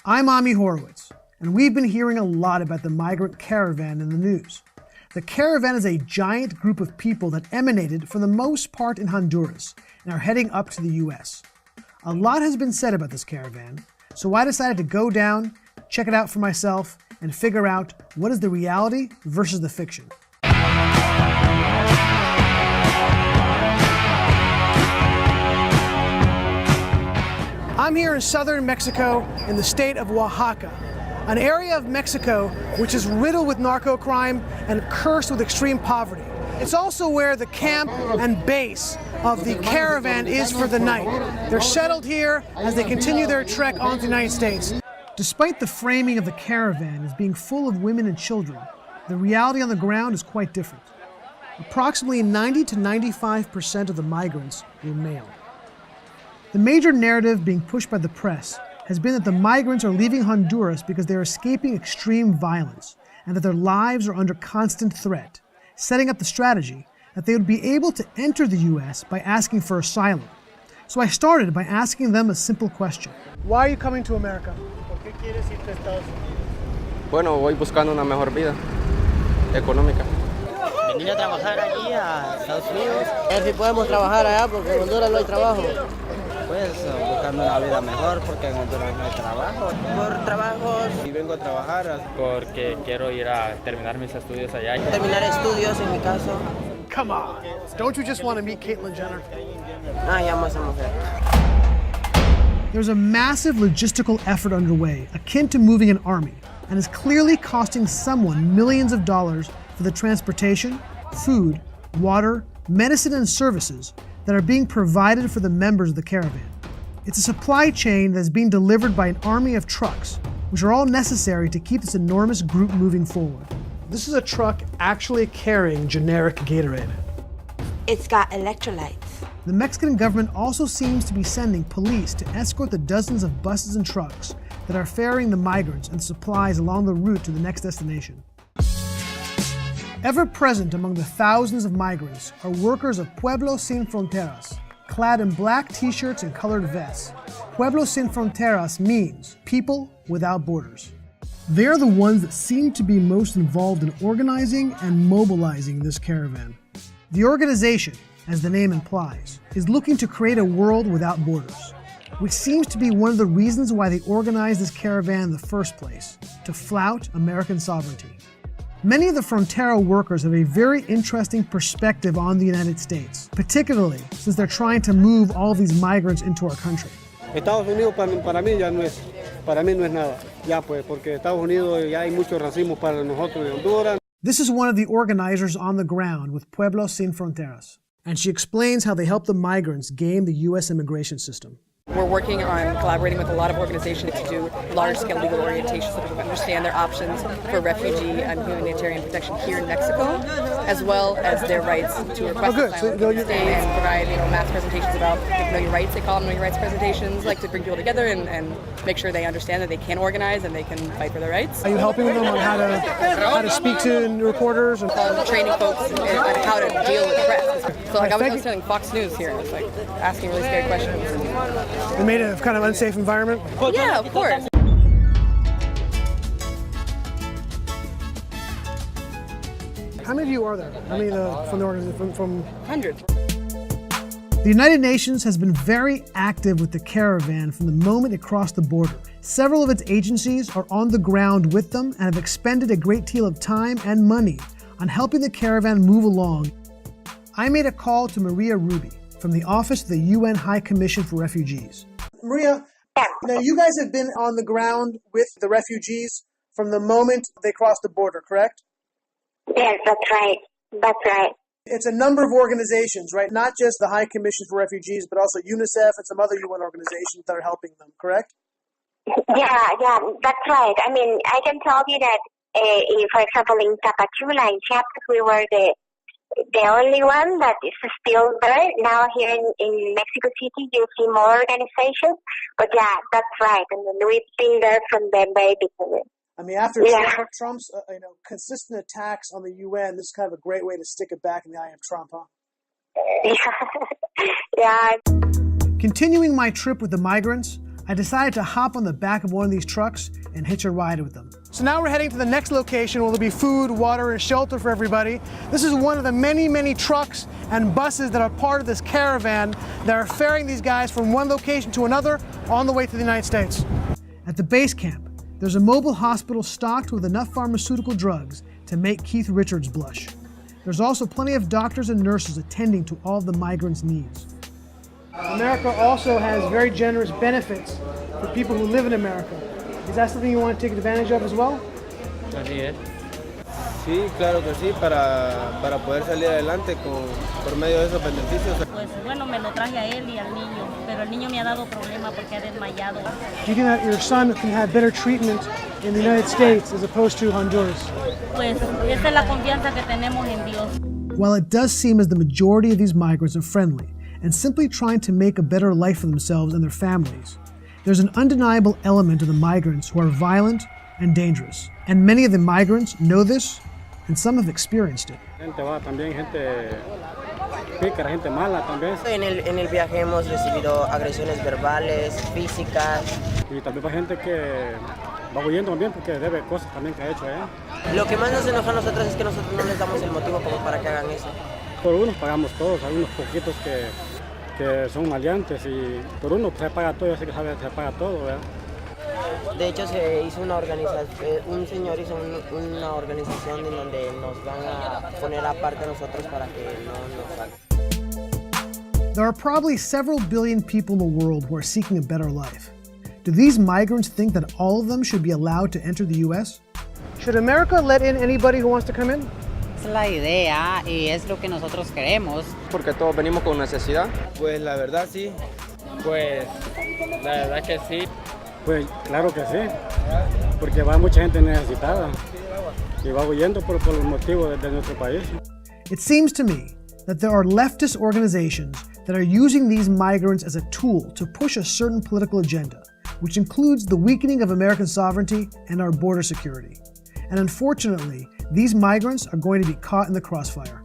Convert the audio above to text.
I'm Ami Horowitz, and we've been hearing a lot about the migrant caravan in the news. The caravan is a giant group of people that emanated, for the most part, in Honduras and are heading up to the US. A lot has been said about this caravan, so I decided to go down, check it out for myself, and figure out what is the reality versus the fiction. I'm here in southern Mexico in the state of Oaxaca, an area of Mexico which is riddled with narco crime and cursed with extreme poverty. It's also where the camp and base of the caravan is for the night. They're settled here as they continue their trek on to the United States. Despite the framing of the caravan as being full of women and children, the reality on the ground is quite different. Approximately 90 to 95% of the migrants were male. The major narrative being pushed by the press has been that the migrants are leaving Honduras because they're escaping extreme violence and that their lives are under constant threat, setting up the strategy that they would be able to enter the US by asking for asylum. So I started by asking them a simple question. Why are you coming to America? ¿Por qué quieres irte a Estados Unidos? Bueno, voy buscando una mejor vida económica. Venir a trabajar aquí a Estados Unidos. A ver si podemos trabajar allá porque en Honduras no hay trabajo. Pues buscando una vida mejor porque en Honduras no hay trabajo. Por trabajos. Y vengo a trabajar porque quiero ir a terminar mis estudios allá. Terminar estudios en mi caso. Come on, don't you just want to meet Caitlyn Jenner? Ah, ya más mujer. There's a massive logistical effort underway, akin to moving an army, and is clearly costing someone millions of dollars for the transportation, food, water, medicine, and services that are being provided for the members of the caravan. It's a supply chain that is being delivered by an army of trucks, which are all necessary to keep this enormous group moving forward. This is a truck actually carrying generic Gatorade. It's got electrolytes. The Mexican government also seems to be sending police to escort the dozens of buses and trucks that are ferrying the migrants and supplies along the route to the next destination. Ever present among the thousands of migrants are workers of Pueblos Sin Fronteras, clad in black t-shirts and colored vests. Pueblos Sin Fronteras means people without borders. They are the ones that seem to be most involved in organizing and mobilizing this caravan. The organization, as the name implies, is looking to create a world without borders, which seems to be one of the reasons why they organized this caravan in the first place, to flout American sovereignty. Many of the Frontera workers have a very interesting perspective on the United States, particularly since they're trying to move all these migrants into our country. Estados Unidos para mí ya no es, para mí no es nada, ya pues, porque Estados Unidos ya hay mucho racismo para nosotros en Honduras. This is one of the organizers on the ground with Pueblos Sin Fronteras, and she explains how they help the migrants game the U.S. immigration system. We're working on collaborating with a lot of organizations to do large-scale legal orientation so people can understand their options for refugee and humanitarian protection here in Mexico, as well as their rights to request asylum in the state and provide mass presentations about Know Your Rights. They call them Know Your Rights presentations, like to bring people together and make sure they understand that they can organize and they can fight for their rights. Are you helping them on how to speak to reporters and training folks on how to deal with press? So like I was telling Fox News here, I was like asking really scary questions. They made a kind of unsafe environment? Yeah, of course. How many of you are there? How many from the organization? From hundreds. The United Nations has been very active with the caravan from the moment it crossed the border. Several of its agencies are on the ground with them and have expended a great deal of time and money on helping the caravan move along. I made a call to Maria Ruby from the Office of the UN High Commission for Refugees. Maria, now you guys have been on the ground with the refugees from the moment they crossed the border, correct? Yes, that's right. That's right. It's a number of organizations, right? Not just the High Commission for Refugees, but also UNICEF and some other UN organizations that are helping them, correct? Yeah, that's right. I mean, I can tell you that, for example, in Tapachula, in Chiapas, we were the only one that is still there. Now here in Mexico City, you see more organizations. But yeah, that's right. I mean, we've been there from the very beginning. I mean, after Trump's consistent attacks on the UN, this is kind of a great way to stick it back in the eye of Trump, huh? Yeah. Continuing my trip with the migrants, I decided to hop on the back of one of these trucks and hitch a ride with them. So now we're heading to the next location where there'll be food, water, and shelter for everybody. This is one of the many, many trucks and buses that are part of this caravan that are ferrying these guys from one location to another on the way to the United States. At the base camp, there's a mobile hospital stocked with enough pharmaceutical drugs to make Keith Richards blush. There's also plenty of doctors and nurses attending to all of the migrants' needs. America also has very generous benefits for people who live in America. Is that something you want to take advantage of as well? Así es. Sí, claro que sí, para poder salir adelante por medio de esos beneficios. Pues bueno, me lo traje a él y al niño, pero el niño me ha dado problema porque ha desmayado. Do you think that your son can have better treatment in the United States as opposed to Honduras? Pues esa es la confianza que tenemos en Dios. While it does seem as the majority of these migrants are friendly and simply trying to make a better life for themselves and their families, there's an undeniable element of the migrants who are violent and dangerous. And many of the migrants know this, and some have experienced it. Gente va también, gente pícara, gente mala también. En el viaje hemos recibido agresiones verbales, físicas. Y también va gente que va huyendo también porque debe cosas también que ha hecho allá. Lo que más nos enoja a nosotros es que nosotros no les damos el motivo como para que hagan eso. Por unos pagamos todos, hay unos poquitos que son maleantes y por uno se paga todo, yo sé que se paga todo, ¿verdad? De hecho, se hizo una organización, un señor hizo una organización en donde nos van a poner aparte a nosotros para que no nos saquen. There are probably several billion people in the world who are seeking a better life. Do these migrants think that all of them should be allowed to enter the U.S.? Should America let in anybody who wants to come in? Es la idea y es lo que nosotros queremos. Porque todos venimos con necesidad. Pues la verdad sí. Pues la verdad que sí. Pues claro que sí, porque va mucha gente necesitada y va huyendo por los motivos de nuestro país. It seems to me that there are leftist organizations that are using these migrants as a tool to push a certain political agenda, which includes the weakening of American sovereignty and our border security. And unfortunately, these migrants are going to be caught in the crossfire.